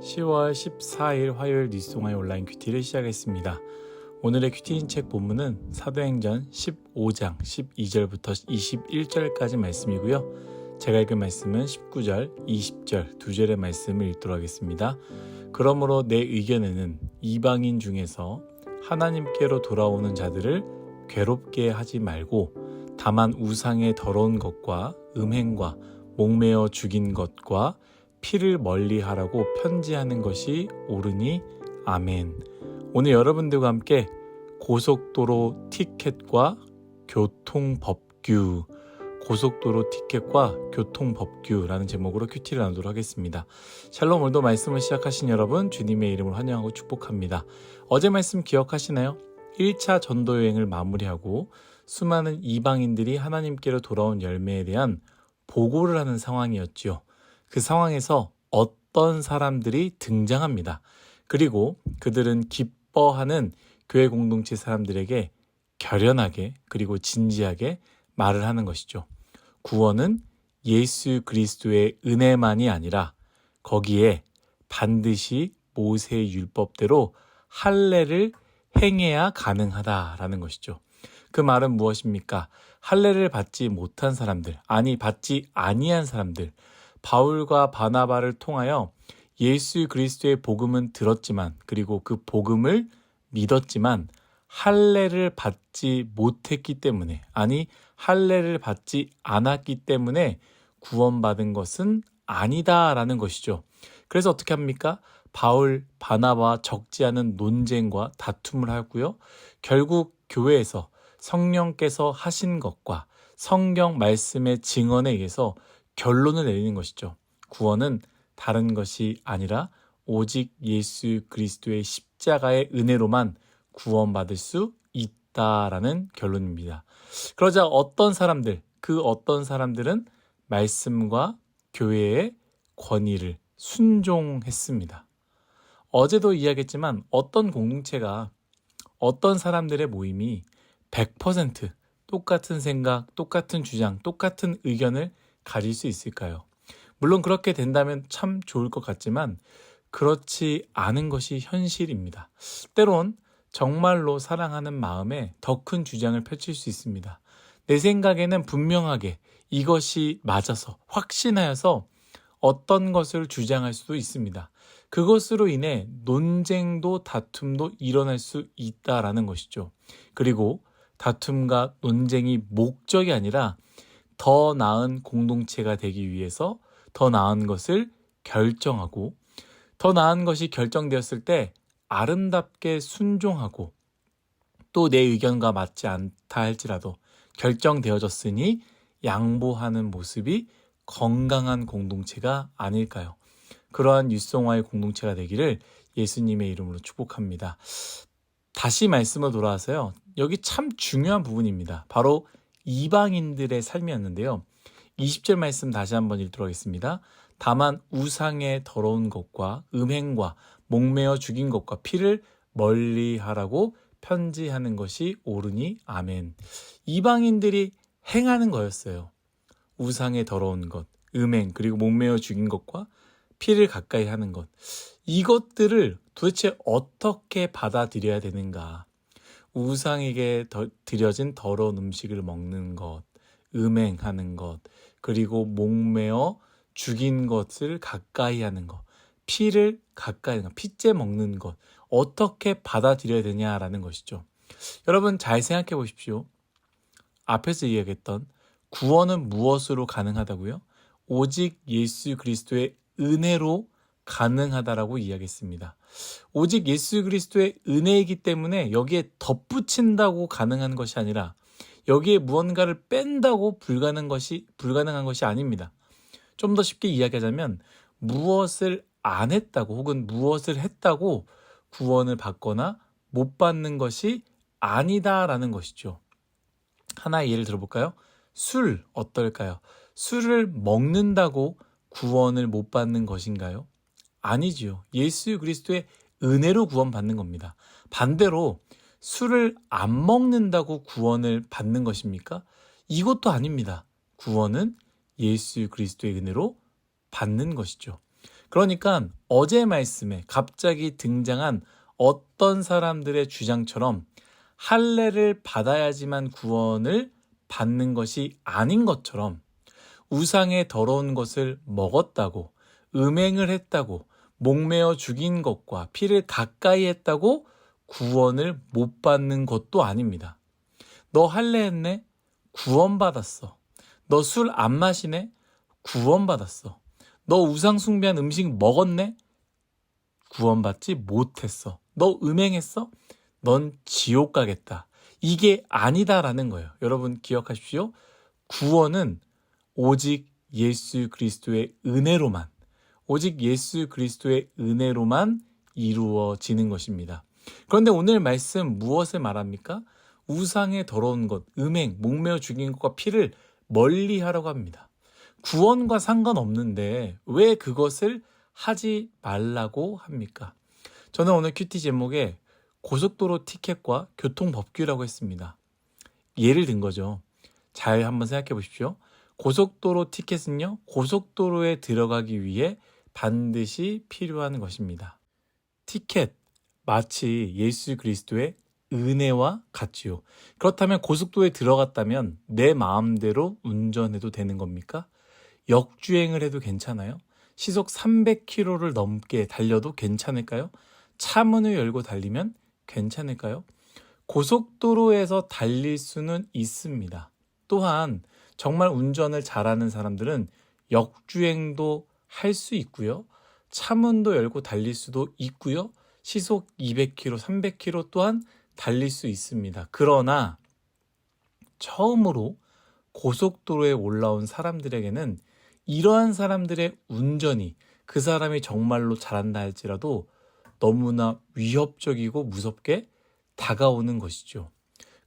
10월 14일 화요일 뉴스동아의 온라인 큐티를 시작했습니다. 오늘의 큐티인 책 본문은 사도행전 15장 12절부터 21절까지 말씀이고요. 제가 읽은 말씀은 19절, 20절 두 절의 말씀을 읽도록 하겠습니다. 그러므로 내 의견에는 이방인 중에서 하나님께로 돌아오는 자들을 괴롭게 하지 말고 다만 우상의 더러운 것과 음행과 목매어 죽인 것과 피를 멀리하라고 편지하는 것이 옳으니 아멘. 오늘 여러분들과 함께 고속도로 티켓과 교통법규, 고속도로 티켓과 교통법규라는 제목으로 큐티를 나누도록 하겠습니다. 샬롬. 오늘도 말씀을 시작하신 여러분 주님의 이름으로 환영하고 축복합니다. 어제 말씀 기억하시나요? 1차 전도 여행을 마무리하고 수많은 이방인들이 하나님께로 돌아온 열매에 대한 보고를 하는 상황이었지요. 그 상황에서 어떤 사람들이 등장합니다. 그리고 그들은 기뻐하는 교회 공동체 사람들에게 결연하게 그리고 진지하게 말을 하는 것이죠. 구원은 예수 그리스도의 은혜만이 아니라 거기에 반드시 모세의 율법대로 할례를 행해야 가능하다라는 것이죠. 그 말은 무엇입니까? 할례를 받지 못한 사람들, 받지 아니한 사람들, 바울과 바나바를 통하여 예수 그리스도의 복음은 들었지만 그리고 그 복음을 믿었지만 할례를 받지 못했기 때문에 할례를 받지 않았기 때문에 구원받은 것은 아니다라는 것이죠. 그래서 어떻게 합니까? 바울, 바나바와 적지 않은 논쟁과 다툼을 하고요. 결국 교회에서 성령께서 하신 것과 성경 말씀의 증언에 의해서 결론을 내리는 것이죠. 구원은 다른 것이 아니라 오직 예수 그리스도의 십자가의 은혜로만 구원받을 수 있다라는 결론입니다. 그러자 어떤 사람들은 말씀과 교회의 권위를 순종했습니다. 어제도 이야기했지만 어떤 공동체가 어떤 사람들의 모임이 100% 똑같은 생각, 똑같은 주장, 똑같은 의견을 가질 수 있을까요? 물론 그렇게 된다면 참 좋을 것 같지만 그렇지 않은 것이 현실입니다. 때론 정말로 사랑하는 마음에 더 큰 주장을 펼칠 수 있습니다. 내 생각에는 분명하게 이것이 맞아서 확신하여서 어떤 것을 주장할 수도 있습니다. 그것으로 인해 논쟁도 다툼도 일어날 수 있다라는 것이죠. 그리고 다툼과 논쟁이 목적이 아니라 더 나은 공동체가 되기 위해서 더 나은 것을 결정하고 더 나은 것이 결정되었을 때 아름답게 순종하고 또 내 의견과 맞지 않다 할지라도 결정되어졌으니 양보하는 모습이 건강한 공동체가 아닐까요? 그러한 유성화의 공동체가 되기를 예수님의 이름으로 축복합니다. 다시 말씀으로 돌아와서요. 여기 참 중요한 부분입니다. 바로 이방인들의 삶이었는데요. 20절 말씀 다시 한번 읽도록 하겠습니다. 다만 우상의 더러운 것과 음행과 목매어 죽인 것과 피를 멀리하라고 편지하는 것이 옳으니 아멘. 이방인들이 행하는 거였어요. 우상의 더러운 것, 음행, 그리고 목매어 죽인 것과 피를 가까이 하는 것. 이것들을 도대체 어떻게 받아들여야 되는가? 우상에게 드려진 더러운 음식을 먹는 것, 음행하는 것, 그리고 목매어 죽인 것을 가까이 하는 것, 피를 가까이 하는 것, 피째 먹는 것, 어떻게 받아들여야 되냐라는 것이죠. 여러분 잘 생각해 보십시오. 앞에서 이야기했던 구원은 무엇으로 가능하다고요? 오직 예수 그리스도의 은혜로 가능하다라고 이야기했습니다. 오직 예수 그리스도의 은혜이기 때문에 여기에 덧붙인다고 가능한 것이 아니라 여기에 무언가를 뺀다고 불가능한 것이 아닙니다. 좀 더 쉽게 이야기하자면 무엇을 안 했다고 혹은 무엇을 했다고 구원을 받거나 못 받는 것이 아니다라는 것이죠. 하나의 예를 들어볼까요? 술 어떨까요? 술을 먹는다고 구원을 못 받는 것인가요? 아니지요. 예수 그리스도의 은혜로 구원받는 겁니다. 반대로 술을 안 먹는다고 구원을 받는 것입니까? 이것도 아닙니다. 구원은 예수 그리스도의 은혜로 받는 것이죠. 그러니까 어제 말씀에 갑자기 등장한 어떤 사람들의 주장처럼 할례를 받아야지만 구원을 받는 것이 아닌 것처럼 우상의 더러운 것을 먹었다고, 음행을 했다고, 목매어 죽인 것과 피를 가까이 했다고 구원을 못 받는 것도 아닙니다. 너 할례했네? 구원받았어. 너 술 안 마시네? 구원받았어. 너 우상 숭배한 음식 먹었네? 구원받지 못했어. 너 음행했어? 넌 지옥 가겠다. 이게 아니다라는 거예요. 여러분 기억하십시오. 구원은 오직 예수 그리스도의 은혜로만, 오직 예수 그리스도의 은혜로만 이루어지는 것입니다. 그런데 오늘 말씀 무엇을 말합니까? 우상의 더러운 것, 음행, 목매어 죽인 것과 피를 멀리 하라고 합니다. 구원과 상관없는데 왜 그것을 하지 말라고 합니까? 저는 오늘 큐티 제목에 고속도로 티켓과 교통법규라고 했습니다. 예를 든 거죠. 잘 한번 생각해 보십시오. 고속도로 티켓은요, 고속도로에 들어가기 위해 반드시 필요한 것입니다. 티켓, 마치 예수 그리스도의 은혜와 같지요. 그렇다면 고속도로에 들어갔다면 내 마음대로 운전해도 되는 겁니까? 역주행을 해도 괜찮아요? 시속 300km를 넘게 달려도 괜찮을까요? 차 문을 열고 달리면 괜찮을까요? 고속도로에서 달릴 수는 있습니다. 또한 정말 운전을 잘하는 사람들은 역주행도 할 수 있고요. 차 문도 열고 달릴 수도 있고요. 시속 200km, 300km 또한 달릴 수 있습니다. 그러나 처음으로 고속도로에 올라온 사람들에게는 이러한 사람들의 운전이 그 사람이 정말로 잘한다 할지라도 너무나 위협적이고 무섭게 다가오는 것이죠.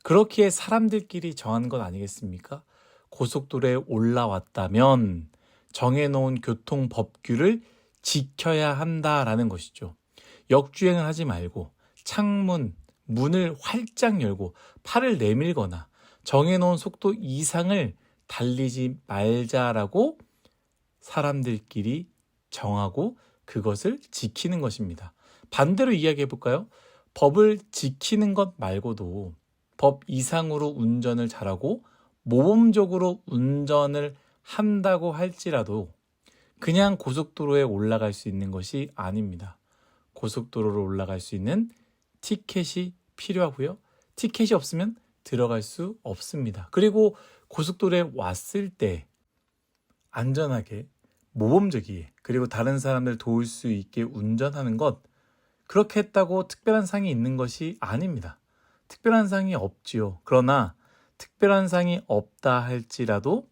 그렇기에 사람들끼리 정한 것 아니겠습니까? 고속도로에 올라왔다면 정해놓은 교통법규를 지켜야 한다라는 것이죠. 역주행을 하지 말고 창문, 문을 활짝 열고 팔을 내밀거나 정해놓은 속도 이상을 달리지 말자라고 사람들끼리 정하고 그것을 지키는 것입니다. 반대로 이야기해 볼까요? 법을 지키는 것 말고도 법 이상으로 운전을 잘하고 모범적으로 운전을 한다고 할지라도 그냥 고속도로에 올라갈 수 있는 것이 아닙니다. 고속도로로 올라갈 수 있는 티켓이 필요하고요. 티켓이 없으면 들어갈 수 없습니다. 그리고 고속도로에 왔을 때 안전하게, 모범적이게, 그리고 다른 사람들 도울 수 있게 운전하는 것, 그렇게 했다고 특별한 상이 있는 것이 아닙니다. 특별한 상이 없지요. 그러나 특별한 상이 없다 할지라도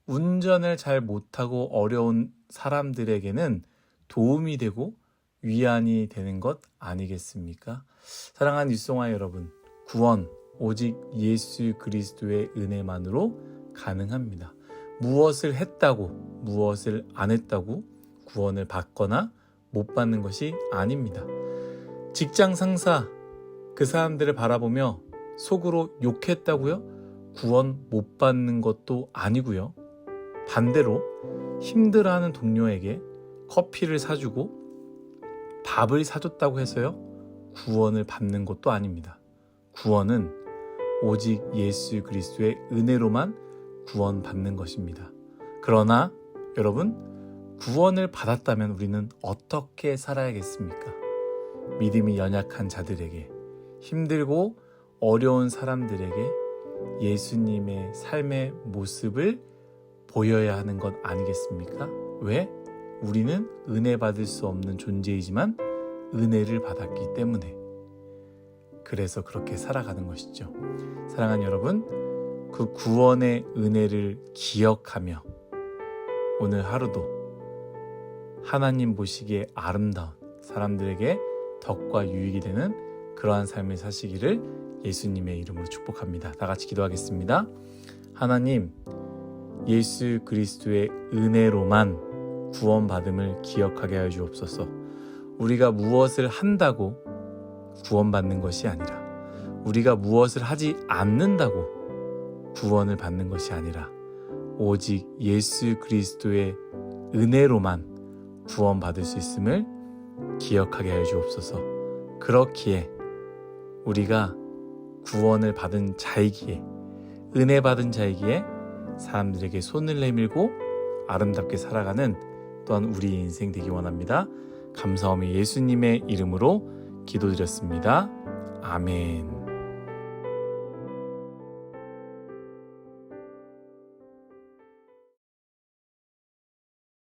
운전을 잘 못하고 어려운 사람들에게는 도움이 되고 위안이 되는 것 아니겠습니까? 사랑하는 뉴스송화 여러분, 구원 오직 예수 그리스도의 은혜만으로 가능합니다. 무엇을 했다고 무엇을 안 했다고 구원을 받거나 못 받는 것이 아닙니다. 직장 상사 그 사람들을 바라보며 속으로 욕했다고요? 구원 못 받는 것도 아니고요. 반대로 힘들어하는 동료에게 커피를 사주고 밥을 사줬다고 해서요, 구원을 받는 것도 아닙니다. 구원은 오직 예수 그리스도의 은혜로만 구원받는 것입니다. 그러나 여러분, 구원을 받았다면 우리는 어떻게 살아야겠습니까? 믿음이 연약한 자들에게, 힘들고 어려운 사람들에게 예수님의 삶의 모습을 보여야 하는 것 아니겠습니까? 왜? 우리는 은혜 받을 수 없는 존재이지만 은혜를 받았기 때문에. 그래서 그렇게 살아가는 것이죠. 사랑하는 여러분, 그 구원의 은혜를 기억하며 오늘 하루도 하나님 보시기에 아름다운, 사람들에게 덕과 유익이 되는 그러한 삶을 사시기를 예수님의 이름으로 축복합니다. 다 같이 기도하겠습니다. 하나님, 예수 그리스도의 은혜로만 구원받음을 기억하게 하여 주옵소서. 우리가 무엇을 한다고 구원받는 것이 아니라, 우리가 무엇을 하지 않는다고 구원을 받는 것이 아니라 오직 예수 그리스도의 은혜로만 구원받을 수 있음을 기억하게 하여 주옵소서. 그렇기에 우리가 구원을 받은 자이기에, 은혜 받은 자이기에 사람들에게 손을 내밀고 아름답게 살아가는 또한 우리의 인생 되기 원합니다. 감사하며 예수님의 이름으로 기도드렸습니다. 아멘.